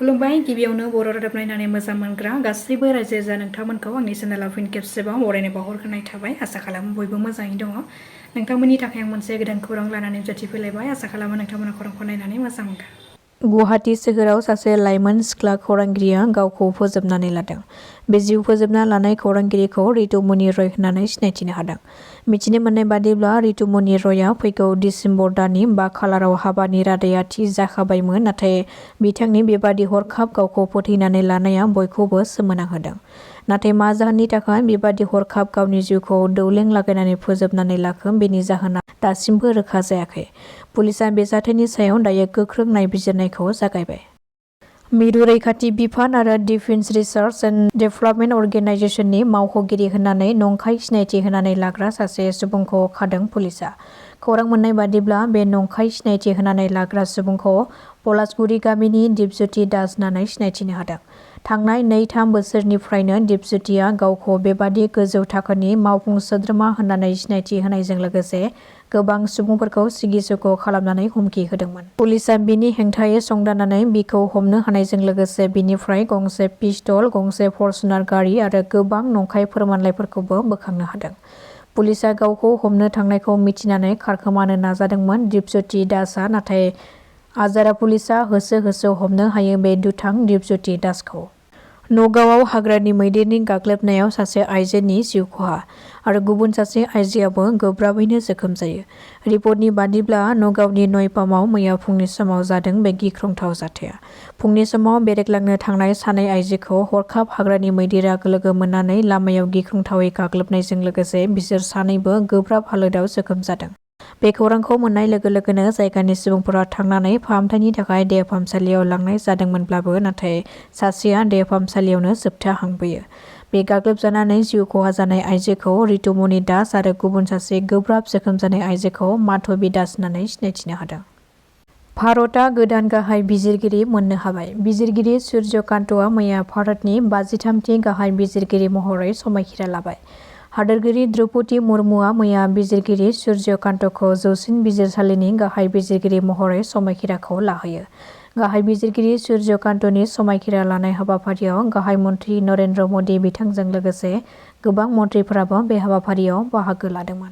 खुलुमबाय गिबियावनो बर' रादाब नायनानै मोजां मोनग्रा गासैबो रायजो राजा नोंथांमोनखौ आंनि चेनेलाव फिन खेबसेबाव बरायनाय बावहरग्रोनाय थाबाय। आसा खालामो बयबो मोजाङै दङ। नोंथांमोननि थाखाय आं मोनसे गोदान खौरां लानानै नुजाथिफैलायबाय। आसा खालामो नोंथांमोना खौरांखौ नायनानै मोजां मोनगोन। गुवाहाटी सोहोराव सासे लाइमोन सिख्ला खौरांगिरिया गावखौ फोजोबनानै लादों। बे जिउ फोजोबना लानाय खौरांगिरिखौ रितुमनि रय होननानै सिनायथिनो हादों। मिथिनो मोननाय बादिब्ला रितुमनि रयआ फैगौ डिसेम्बर दाननि 5 खालाराव हाबानि रादाया थि जाखाबायमोन, नाथाय बिथांनि बेबादि हरखाब गावखौ फोथैनानै लानाया बयखौबो सोमोनांहोदों। नाथाय मा जाहोननि थाखाय बेबादि हरखाब गावनि जिउखौ दौलें लागायनानै फोजोबनानै लाखो बेनि जाहोना दासिमबो रोखा जायाखै। पुलिसआ बे जाथायनि सायाव दायो गोख्रों नायबिजिरनायखौ जागायबाय। मिरु रैखाथि बिफान आरो डिफेन्स रिसार्च एन्ड डेभेलपमेन्ट अर्गेनाइजेसननि मावख'गिरि होननानै नंखाय सिनायथि होनानै लाग्रा सासे सुबुंखौ खादों पुलिसआ। खौरां मोननाय बादिब्ला बे नंखाय सिनायथि होनानै लाग्रा सुबुंखौ पलासगुरि गामिनि दिपज्योति दास होननानै सिनायथिनो हादों। थांनाय 2-3 बोसोरनिफ्रायनो दिपज्योतिया गावखौ बेबादि गोजौ थाखोनि मावफुं सोद्रोमा होननानै सिनायथि होनायजों लोगोसे गोबां सुबुंफोरखौ सिगिसुख' खालामनानै हुमखि होदोंमोन। पुलिसआ बिनि हेंथायै संदाननानै बिखौ हमनो हानायजों लोगोसे बिनिफ्राय गंसे पिस्तल, गंसे फर्चुनार गारि आरो गोबां नंखाय फोरमानलाइफोरखौबो बोखांनो हादों। पुलिसआ गावखौ हमनो थांनायखौ मिथिनानै खारखोमानो नाजादोंमोन दिपज्योति दासआ, नाथाय आजारा पुलिसआ होसो होसो हमनो हायो बे दुथां दिपज्योति दासखौ। नगावआव हाग्रानि मैदेरनि गाग्लोबनायाव सासे आइजोनि जिउ खहा आरो गुबुन सासे आइजोआबो गोब्राबैनो जोखोम जायो। रिपर्टनि बादिब्ला नगावनि नयपामाव मैया फुंनि समाव जादों बे गिख्रंथाव जाथाया। फुंनि समाव बेरायग्लांनो थांनाय सानै आइजोखौ हरखाब हाग्रानि मैदेरा लोगो मोननानै लामायाव गिख्रंथावै गाग्लोबनायजों लोगोसे बिसोर सानैबो गोब्राब हालोदाव जोखोम जादों। बे खौरांखौ मोननाय लोगो लोगोनो जायगानि सुबुंफोरा थांनानै फाहामथायनि थाखाय देहा फाहामसालियाव लांनाय जादोंमोनब्लाबो नाथाय सासेया देहा फाहामसालियावनो जोबथा हांबोयो। बे गाग्लोबजानानै जिउ खहा जानाय आइजोखौ रितुमनि दास आरो गुबुन सासे गोब्राब जोखोम जानाय आइजोखौ माधबी दास होननानै सिनायथिनो हादों। भारतआ गोदान गाहाय बिजिरगिरि मोननो हाबाय। बिजिरगिरि सूर्यकान्तआ मैया भारतनि 53थि गाहाय बिजिरगिरि महरै समायखिरा लाबाय। हादोरगिरि द्रौपदी मुर्मुआ मैया बिजिरगिरि सूर्यकान्तखौ जौसिन बिजिरसालिनि गाहाय बिजिरगिरि महरै समायखिराखौ लाहोयो। गाहाय बिजिरगिरि सूर्यकान्तनि समायखिरा लानाय हाबाफारियाव गाहाय मन्त्रि नरेन्द्र मदि बिथांजों लोगोसे गोबां मन्थ्रिफोराबो बे हाबाफारियाव बाहागो लादोंमोन।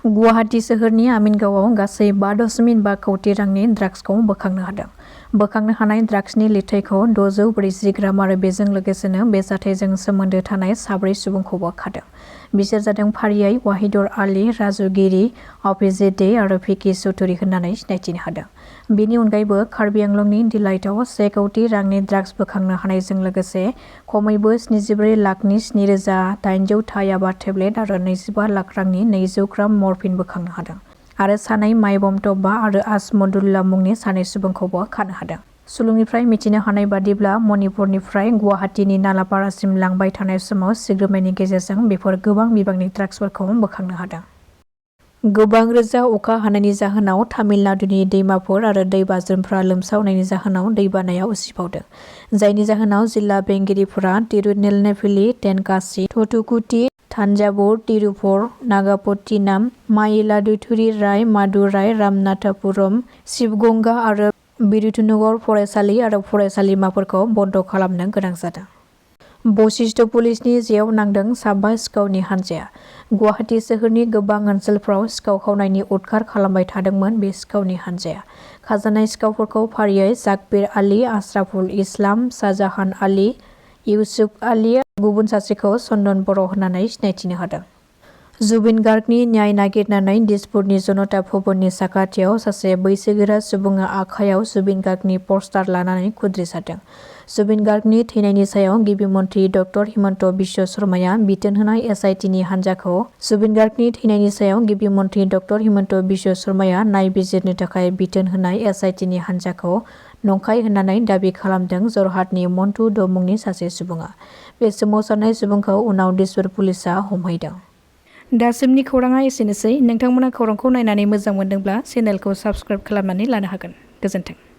गुवाहाटी सोहोरनि आमिनगावआव गासै 5.5 कौटि रांनि ड्राग्सखौ बोखांनो हादों। बोखांनो हानाय ड्राग्सनि लिरथायखौ 640 ग्राम आरो बेजों लोगोसेनो बे जाथायजों सोमोन्दो थानाय 4 सुबुंखौबो खादों। बिसोर जादों फारियै वाहिदुर आली, राजु गिरी, अभिजित दे आरो भिकी चौधुरी होननानै सिनायथिनो हादों। बेनि अनगायैबो कार्बि आंलंनि डिलाइटआव 1 कौटि रांनि ड्राग्स बोखांनो हानायजों लोगोसे खमैबो 74 लाखनि 7,800 थाइ याबा टेब्लेट आरो 25 लाख रांनि 200 ग्राम मर्फिन बोखांनो हादों आरो सानै माइबम टप्पा आरो आजमदुल्ला मुंनि सानै सुबुंखौबो खानो हादों। सुलुंनिफ्राय मिथिनो हानाय बादिब्ला मणिपुरनिफ्राय गुवाहाटीनि नालापारासिम लांबाय थानाय समाव सिग्रोमनायनि गेजेरजों बेफोर गोबां बिबांनि ड्राग्सफोरखौ बोखांनो हादों। गोबां रोजा अखा हानायनि जाहोनाव तामिलनाडुनि दैमाफोर आरो दैबाज्रुमफोरा लोमसावनायनि जाहोनाव दैबानाया उसिफावदों, जायनि जाहोनाव जिल्ला बेंगिरिफोरा तिरुनेलवेली, तेनकासी, थुथुकुडी, थान्जावुर, तिरुपुर, नागापट्टिनाम, मायिलादुथुराई, मादुराई, रामनाथपुरम, शिवगंगा आरो बिरुधुनगर फरायसालि आरो फरायसालिमाफोरखौ बन्द' खालामनो गोनां जादों। बशिष्ठ पुलिसनि जेयाव नांदों साबा सिखावनि हानजाया। गुवाहाटी सोहोरनि गोबां ओनसोलफ्राव सिखाव खावनायनि उदखार खालामबाय थादोंमोन बे सिखावनि हानजाया। खाजानाय सिखावफोरखौ फारियै जाकबिर आली, आशराफुल इस्लाम, शाहजाहान आली, इउसुफ आली, गुबुन सासेखौ चन्दन बर' होननानै सिनायथिनो हादों। जुबिन गार्गनि न्याय नागिरनानै दिसपुरनि जनता भवननि साखाथियाव सासे बैसोगोरा सुबुङा आखायाव जुबिन गार्गनि पस्टार लानानै खुद्रिसारदों। जुबिन गार्गनि थैनायनि सायाव गिबि मन्थ्रि डक्टर हिमन्त बिश्व शर्माया बिथोन होनाय एसआइटिनि हान्जाखौ जुबिन गार्गनि थैनायनि सायाव गिबि मन्थ्रि डक्टर हिमन्त बिश्व शर्माया नायबिजिरनो थाखाय बिथोन होनाय एसआइटिनि हान्जाखौ नंखाय होननानै दाबि खालामदों जरहाटनि मन्टु द' मुंनि सासे सुबुङा। बे सोमावसारनाय सुबुंखौ उनाव दिसपुर पुलिसआ हमहैदों। दासिमनि खौराङा एसेनोसै। नोंथांमोना खौरांखौ नायनानै मोजां मोनदोंब्ला चेनेलखौ साबस्क्राइब खालामनानै लानो हागोन। गोजोन्थों।